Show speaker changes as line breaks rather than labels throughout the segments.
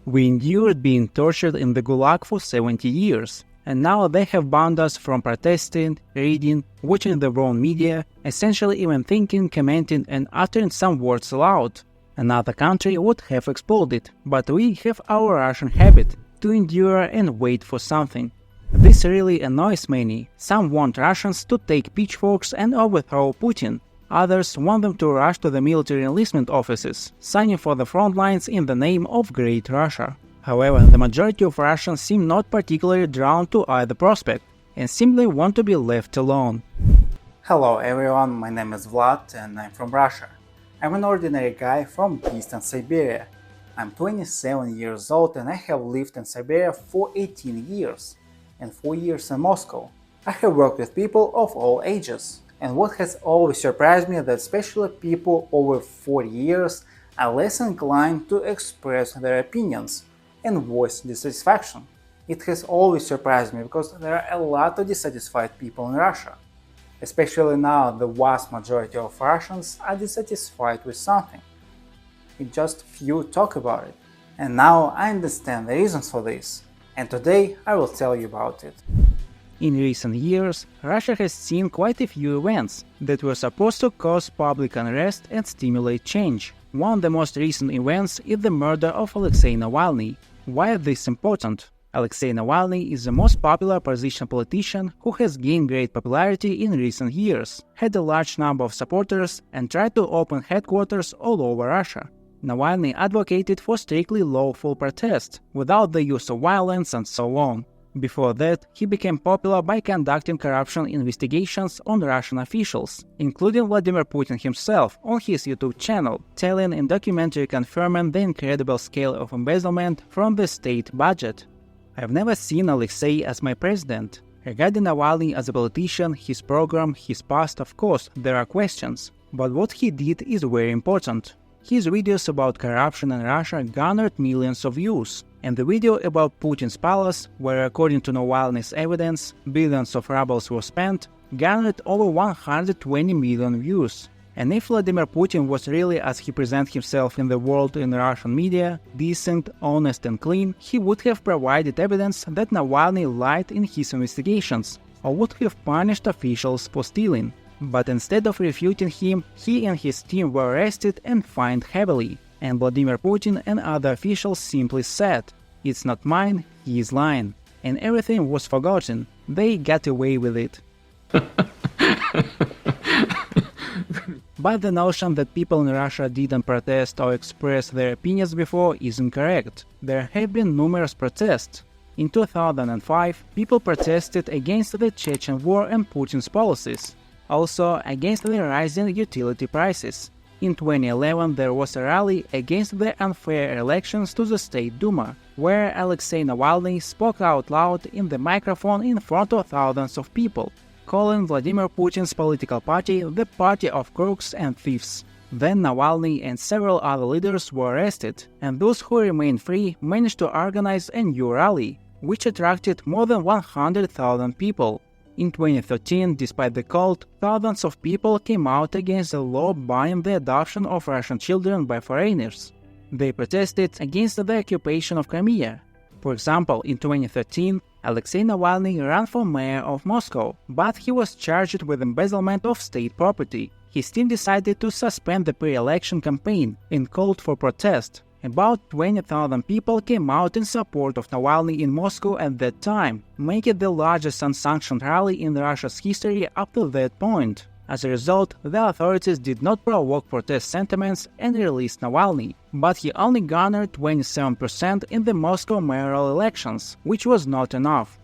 We endured being tortured in the Gulag for 70 years, and now they have banned us from protesting, reading, watching their own media, essentially even thinking, commenting and uttering some words aloud. Another country would have exploded, but we have our Russian habit to endure and wait for something. This really annoys many. Some want Russians to take pitchforks and overthrow Putin. Others want them to rush to the military enlistment offices, signing for the front lines in the name of Great Russia. However, the majority of Russians seem not particularly drawn to either prospect, and simply want to be left alone.
Hello everyone, my name is Vlad and I'm from Russia. I'm an ordinary guy from Eastern Siberia. I'm 27 years old and I have lived in Siberia for 18 years, and 4 years in Moscow. I have worked with people of all ages. And what has always surprised me that especially people over 40 years are less inclined to express their opinions and voice dissatisfaction. It has always surprised me because there are a lot of dissatisfied people in Russia. Especially now, the vast majority of Russians are dissatisfied with something. It just few talk about it. And now I understand the reasons for this. And today I will tell you about it.
In recent years, Russia has seen quite a few events that were supposed to cause public unrest and stimulate change. One of the most recent events is the murder of Alexei Navalny. Why is this important? Alexei Navalny is the most popular opposition politician who has gained great popularity in recent years, had a large number of supporters, and tried to open headquarters all over Russia. Navalny advocated for strictly lawful protest, without the use of violence and so on. Before that, he became popular by conducting corruption investigations on Russian officials, including Vladimir Putin himself on his YouTube channel, telling in documentary confirming the incredible scale of embezzlement from the state budget. I've never seen Alexei as my president. Regarding Navalny as a politician, his program, his past, of course, there are questions, but what he did is very important. His videos about corruption in Russia garnered millions of views, and the video about Putin's palace, where according to Navalny's evidence, billions of rubles were spent, garnered over 120 million views. And if Vladimir Putin was really as he presents himself in the world in Russian media, decent, honest and clean, he would have provided evidence that Navalny lied in his investigations, or would have punished officials for stealing. But instead of refuting him, he and his team were arrested and fined heavily, and Vladimir Putin and other officials simply said, "It's not mine, he is lying," and everything was forgotten. They got away with it. But the notion that people in Russia didn't protest or express their opinions before is incorrect. There have been numerous protests. In 2005, people protested against the Chechen war and Putin's policies. Also against the rising utility prices. In 2011 there was a rally against the unfair elections to the State Duma, where Alexei Navalny spoke out loud in the microphone in front of thousands of people, calling Vladimir Putin's political party the party of crooks and thieves. Then Navalny and several other leaders were arrested, and those who remained free managed to organize a new rally, which attracted more than 100,000 people. In 2013, despite the cold, thousands of people came out against the law banning the adoption of Russian children by foreigners. They protested against the occupation of Crimea. For example, in 2013, Alexei Navalny ran for mayor of Moscow, but he was charged with embezzlement of state property. His team decided to suspend the pre-election campaign and called for protest. About 20,000 people came out in support of Navalny in Moscow at that time, making it the largest unsanctioned rally in Russia's history up to that point. As a result, the authorities did not provoke protest sentiments and released Navalny, but he only garnered 27% in the Moscow mayoral elections, which was not enough.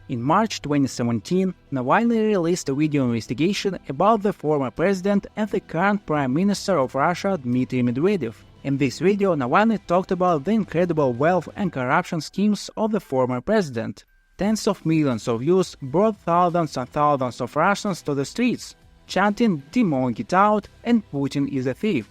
In March 2017, Navalny released a video investigation about the former president and the current Prime Minister of Russia, Dmitry Medvedev. In this video, Navalny talked about the incredible wealth and corruption schemes of the former president. Tens of millions of views brought thousands and thousands of Russians to the streets, chanting "Demon get out" and "Putin is a thief."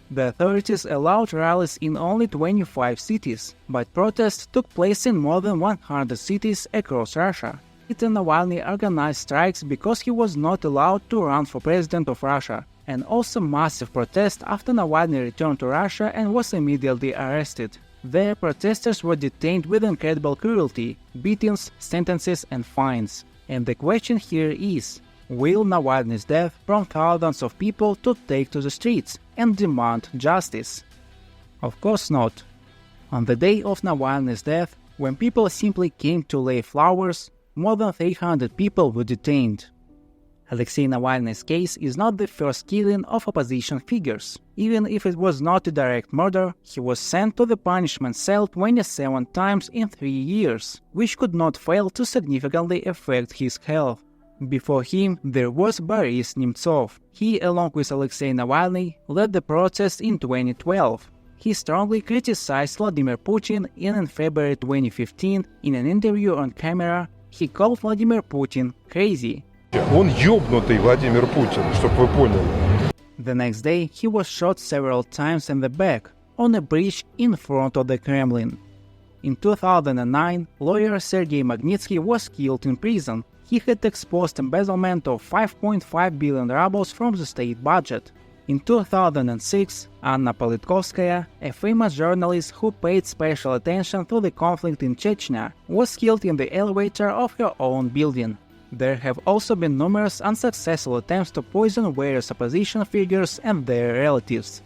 The authorities allowed rallies in only 25 cities, but protests took place in more than 100 cities across Russia. Navalny organized strikes because he was not allowed to run for president of Russia, and also massive protest after Navalny returned to Russia and was immediately arrested. There, protesters were detained with incredible cruelty, beatings, sentences, and fines. And the question here is, will Navalny's death prompt thousands of people to take to the streets and demand justice? Of course not. On the day of Navalny's death, when people simply came to lay flowers, more than 300 people were detained. Alexei Navalny's case is not the first killing of opposition figures. Even if it was not a direct murder, he was sent to the punishment cell 27 times in 3 years, which could not fail to significantly affect his health. Before him, there was Boris Nemtsov. He, along with Alexei Navalny, led the protest in 2012. He strongly criticized Vladimir Putin, and in February 2015, in an interview on camera, he called Vladimir Putin crazy.
Он ёбнутый Владимир Путин, чтобы вы поняли.
The next day, he was shot several times in the back, on a bridge in front of the Kremlin. In 2009, lawyer Sergei Magnitsky was killed in prison. He had exposed embezzlement of 5.5 billion rubles from the state budget. In 2006, Anna Politkovskaya, a famous journalist who paid special attention to the conflict in Chechnya, was killed in the elevator of her own building. There have also been numerous unsuccessful attempts to poison various opposition figures and their relatives.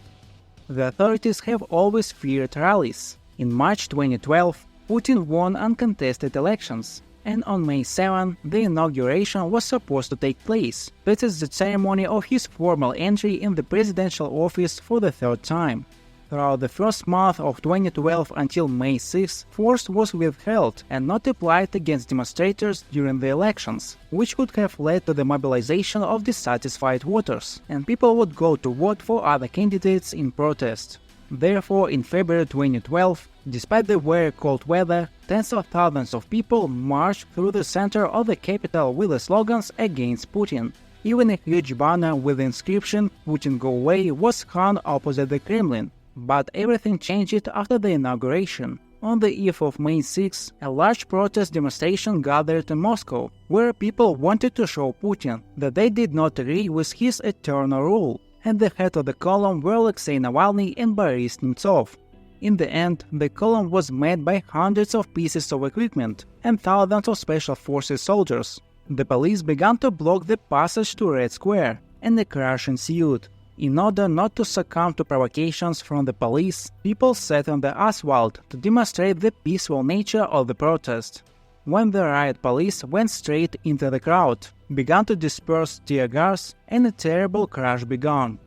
The authorities have always feared rallies. In March 2012, Putin won uncontested elections, and on May 7, the inauguration was supposed to take place. That is the ceremony of his formal entry in the presidential office for the third time. Throughout the first month of 2012 until May 6, force was withheld and not applied against demonstrators during the elections, which could have led to the mobilization of dissatisfied voters, and people would go to vote for other candidates in protest. Therefore, in February 2012, despite the very cold weather, tens of thousands of people marched through the center of the capital with the slogans against Putin. Even a huge banner with the inscription "Putin go away" was hung opposite the Kremlin. But everything changed after the inauguration. On the eve of May 6, a large protest demonstration gathered in Moscow, where people wanted to show Putin that they did not agree with his eternal rule. At the head of the column were Alexei Navalny and Boris Nemtsov. In the end, the column was met by hundreds of pieces of equipment and thousands of special forces soldiers. The police began to block the passage to Red Square, and the crash ensued. In order not to succumb to provocations from the police, people sat on the asphalt to demonstrate the peaceful nature of the protest. When the riot police went straight into the crowd, began to disperse tear gas, and a terrible crash began.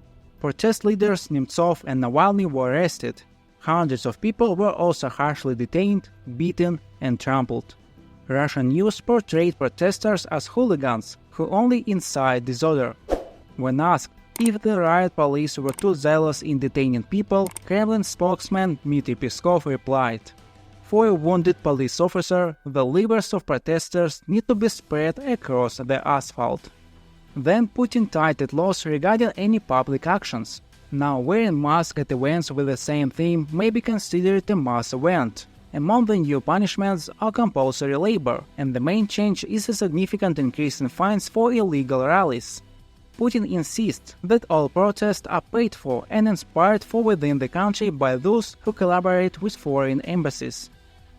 Protest leaders Nemtsov and Navalny were arrested. Hundreds of people were also harshly detained, beaten, and trampled. Russian news portrayed protesters as hooligans who only incite disorder. When asked if the riot police were too zealous in detaining people, Kremlin spokesman Dmitry Peskov replied, "For a wounded police officer, the livers of protesters need to be spread across the asphalt." Then Putin tightened laws regarding any public actions. Now wearing masks at events with the same theme may be considered a mass event. Among the new punishments are compulsory labor, and the main change is a significant increase in fines for illegal rallies. Putin insists that all protests are paid for and inspired from within the country by those who collaborate with foreign embassies.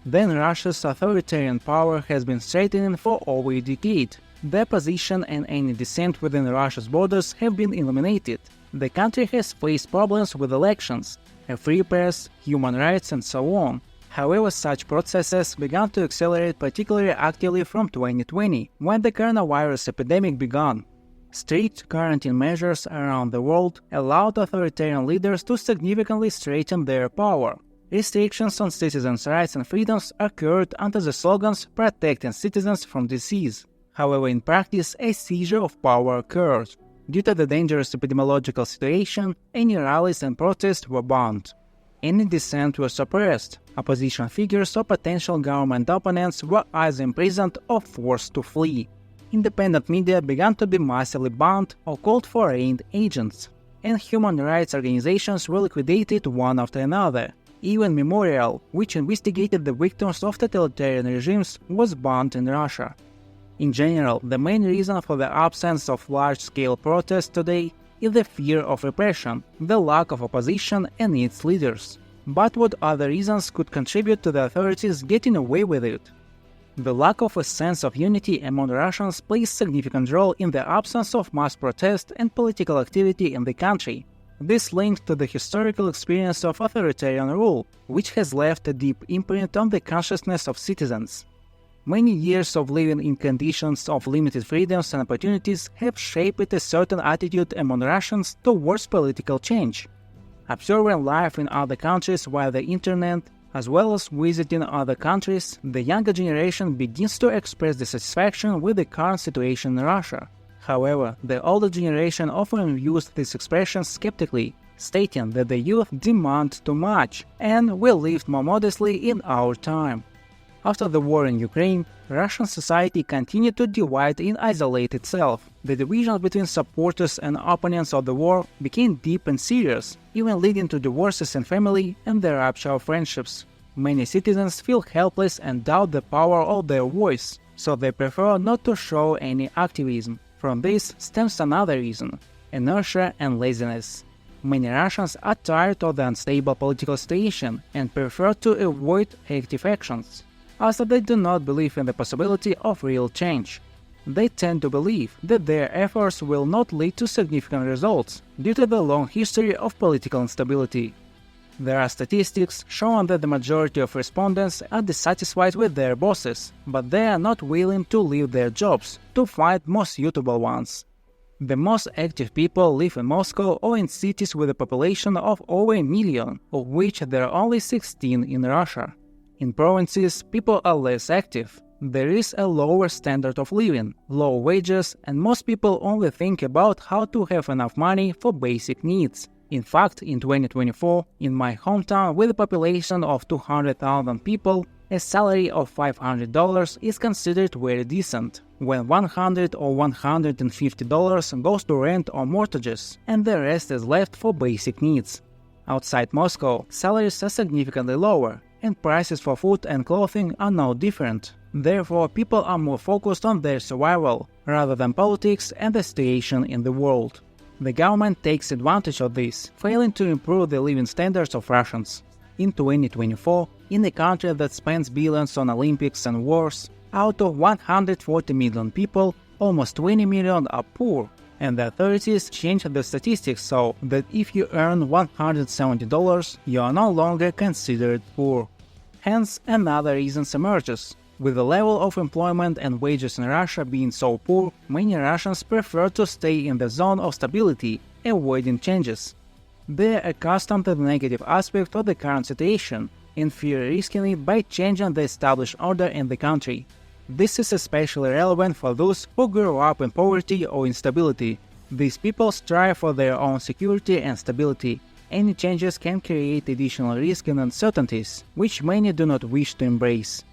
Then Russia's authoritarian power has been strengthening for over a decade. The opposition and any dissent within Russia's borders have been eliminated. The country has faced problems with elections, a free press, human rights, and so on. However, such processes began to accelerate particularly actively from 2020, when the coronavirus epidemic began. Strict quarantine measures around the world allowed authoritarian leaders to significantly strengthen their power. Restrictions on citizens' rights and freedoms occurred under the slogans protecting citizens from disease. However, in practice, a seizure of power occurred. Due to the dangerous epidemiological situation, any rallies and protests were banned. Any dissent was suppressed. Opposition figures or potential government opponents were either imprisoned or forced to flee. Independent media began to be massively banned or called foreign agents, and human rights organizations were liquidated one after another. Even Memorial, which investigated the victims of totalitarian regimes, was banned in Russia. In general, the main reason for the absence of large-scale protests today is the fear of repression, the lack of opposition and its leaders. But what other reasons could contribute to the authorities getting away with it? The lack of a sense of unity among Russians plays a significant role in the absence of mass protest and political activity in the country. This linked to the historical experience of authoritarian rule, which has left a deep imprint on the consciousness of citizens. Many years of living in conditions of limited freedoms and opportunities have shaped a certain attitude among Russians towards political change. Observing life in other countries via the internet, as well as visiting other countries, the younger generation begins to express dissatisfaction with the current situation in Russia. However, the older generation often views this expression skeptically, stating that the youth demand too much and will live more modestly in our time. After the war in Ukraine, Russian society continued to divide and isolate itself. The division between supporters and opponents of the war became deep and serious, even leading to divorces in family and the rupture of friendships. Many citizens feel helpless and doubt the power of their voice, so they prefer not to show any activism. From this stems another reason: inertia and laziness. Many Russians are tired of the unstable political situation and prefer to avoid active actions, as they do not believe in the possibility of real change. They tend to believe that their efforts will not lead to significant results due to the long history of political instability. There are statistics showing that the majority of respondents are dissatisfied with their bosses, but they are not willing to leave their jobs to find more suitable ones. The most active people live in Moscow or in cities with a population of over 1 million, of which there are only 16 in Russia. In provinces, people are less active. There is a lower standard of living, low wages, and most people only think about how to have enough money for basic needs. In fact, in 2024, in my hometown with a population of 200,000 people, a salary of $500 is considered very decent, when $100 or $150 goes to rent or mortgages, and the rest is left for basic needs. Outside Moscow, salaries are significantly lower, and prices for food and clothing are no different. Therefore, people are more focused on their survival, rather than politics and the situation in the world. The government takes advantage of this, failing to improve the living standards of Russians. In 2024, in a country that spends billions on Olympics and wars, out of 140 million people, almost 20 million are poor, and the authorities changed the statistics so that if you earn $170, you are no longer considered poor. Hence, another reason emerges. With the level of employment and wages in Russia being so poor, many Russians prefer to stay in the zone of stability, avoiding changes. They are accustomed to the negative aspect of the current situation and fear risking it by changing the established order in the country. This is especially relevant for those who grew up in poverty or instability. These people strive for their own security and stability. Any changes can create additional risk and uncertainties, which many do not wish to embrace.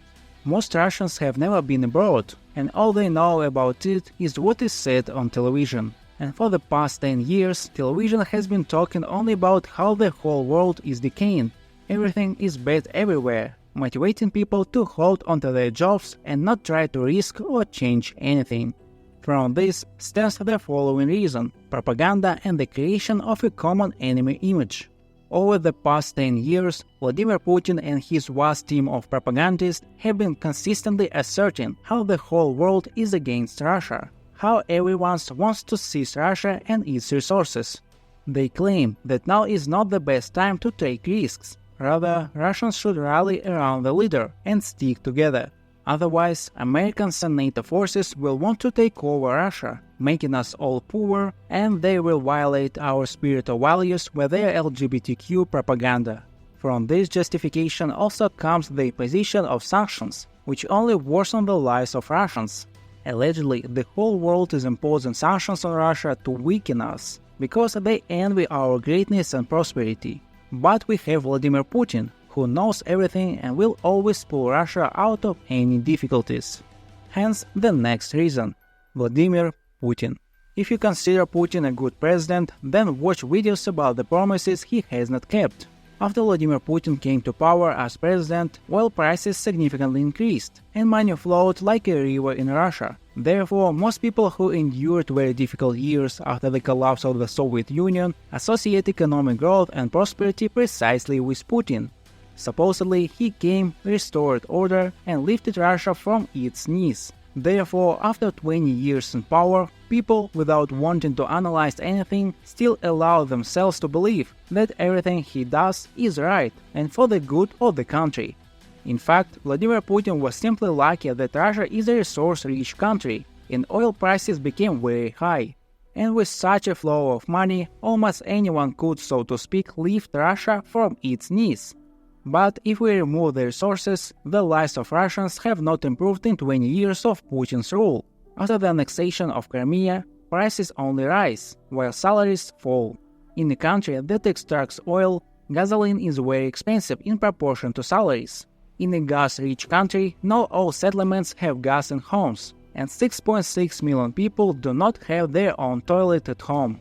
Most Russians have never been abroad, and all they know about it is what is said on television. And for the past 10 years, television has been talking only about how the whole world is decaying. Everything is bad everywhere, motivating people to hold onto their jobs and not try to risk or change anything. From this stems the following reason: propaganda and the creation of a common enemy image. Over the past 10 years, Vladimir Putin and his vast team of propagandists have been consistently asserting how the whole world is against Russia, how everyone wants to seize Russia and its resources. They claim that now is not the best time to take risks. Rather, Russians should rally around the leader and stick together. Otherwise, Americans and NATO forces will want to take over Russia, making us all poorer, and they will violate our spiritual values with their LGBTQ propaganda. From this justification also comes the imposition of sanctions, which only worsen the lives of Russians. Allegedly, the whole world is imposing sanctions on Russia to weaken us, because they envy our greatness and prosperity. But we have Vladimir Putin, who knows everything and will always pull Russia out of any difficulties. Hence, the next reason: Vladimir Putin. If you consider Putin a good president, then watch videos about the promises he has not kept. After Vladimir Putin came to power as president, oil prices significantly increased, and money flowed like a river in Russia. Therefore, most people who endured very difficult years after the collapse of the Soviet Union associate economic growth and prosperity precisely with Putin. Supposedly, he came, restored order, and lifted Russia from its knees. Therefore, after 20 years in power, people, without wanting to analyze anything, still allow themselves to believe that everything he does is right and for the good of the country. In fact, Vladimir Putin was simply lucky that Russia is a resource-rich country, and oil prices became very high. And with such a flow of money, almost anyone could, so to speak, lift Russia from its knees. But if we remove the resources, the lives of Russians have not improved in 20 years of Putin's rule. After the annexation of Crimea, prices only rise, while salaries fall. In a country that extracts oil, gasoline is very expensive in proportion to salaries. In a gas-rich country, not all settlements have gas in homes, and 6.6 million people do not have their own toilet at home.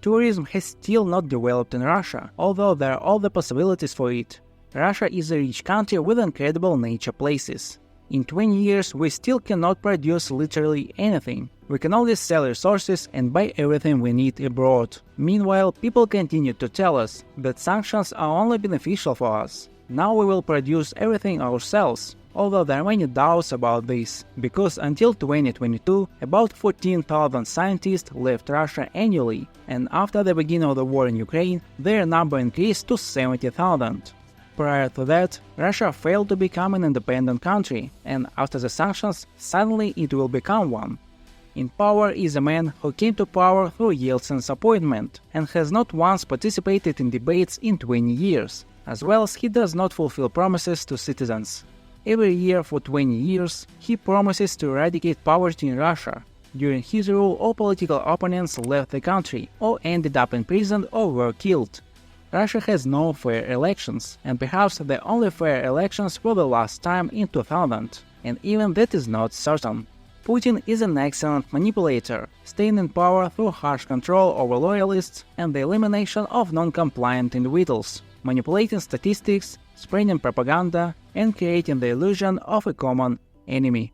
Tourism has still not developed in Russia, although there are all the possibilities for it. Russia is a rich country with incredible nature places. In 20 years, we still cannot produce literally anything. We can only sell resources and buy everything we need abroad. Meanwhile, people continue to tell us that sanctions are only beneficial for us. Now we will produce everything ourselves, although there are many doubts about this, because until 2022, about 14,000 scientists left Russia annually, and after the beginning of the war in Ukraine, their number increased to 70,000. Prior to that, Russia failed to become an independent country, and after the sanctions, suddenly it will become one. In power is a man who came to power through Yeltsin's appointment, and has not once participated in debates in 20 years, as well as he does not fulfill promises to citizens. Every year for 20 years, he promises to eradicate poverty in Russia. During his rule, all political opponents left the country, or ended up in prison or were killed. Russia has no fair elections, and perhaps the only fair elections were the last time in 2000, and even that is not certain. Putin is an excellent manipulator, staying in power through harsh control over loyalists and the elimination of non-compliant individuals, manipulating statistics, spreading propaganda, and creating the illusion of a common enemy.